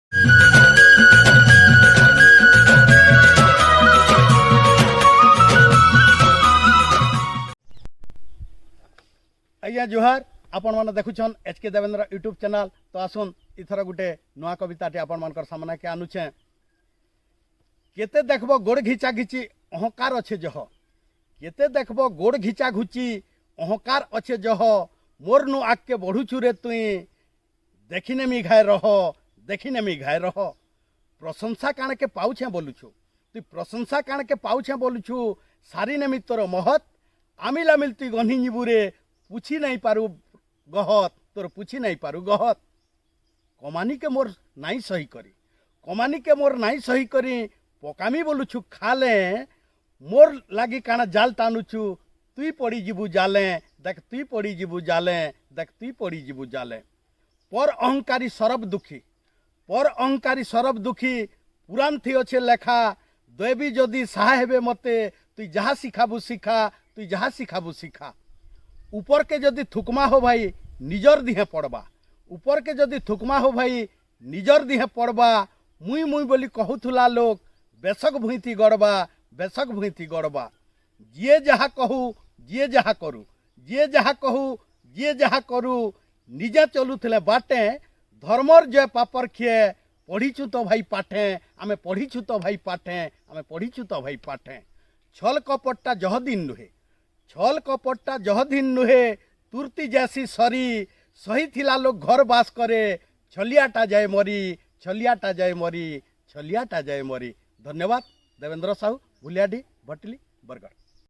आज्ञा जुहार आपण मैंने देखुन एचके देवेंद्र यूट्यूब चैनल। तो आसुन इथर गोटे नुआ कविताटी आपण मान सामना के आनुचे। केते देखबो गोड़ घिचा घिची अहंकार अच्छे जह, केते देखबो गोड़ घिचा घुची अहंकार अच्छे जह, मोर नु आग के बढ़ुचु रे तुई देखिने मी घाय रह, देखिने मी घाय रह। प्रशंसा काण के पाउछे बोलुछु, तुई प्रशंसा काण के पाउछे बोलुछु, सारी नेमी तोर महत आमिला मिलती गन्ही निबुरे पूछी नहीं पारू गहत, तोर पूछी नहीं पारू गहत। कमानी के मोर नाई सही करी, कमानी के मोर नाई सही करी, पकामी बोलुछु खाले, मोर लागी काना जाल टानुछु, तुई पड़ी जीबू जाले, देख तुई पड़ी जीबू जाले, देख तुई पड़ी जीबू जाले। पर अहंकारी सरब दुखी, पर अहंकारी सरब दुखी, पुराण थी अच्छे लेखा, देवी जदि साहा हेबे मते, तुई जहा शिखाबू शिखा, तुई जहा शिखाबू शिखा। ऊपर के जदि थुकमा हो भाई निजर दिहे पड़बा, ऊपर के जदि थुकमा हो भाई निजर दिहे पड़बा। मुई मुई बोली कहूथुला लोग, बेसक भुईती गड़बा, बेसक भुईती गड़बा। जिए जहा कहू जिए जहा करू, जिए जहा कहू जिए जहा करू, निजे चलुथिले बाटे, धर्मर जय पापर खिए, पढ़ीचु तो भाई पाठे, आमे पढ़ीचु तो भाई पाठे, आमे पढ़ीचु तो भाई पाठे। छल कपटटा जह दिन नुहे, छल कपटटा जह दिन नुहे, तुरती जैसी सरी, सही थिला लोग घर बास करे, छलियाटा जाए मरी, छलियाटा जाए मरी, छलियाटा जाए मरी। धन्यवाद। देवेंद्र साहू, भुलियाडी, भटली, बरगढ़।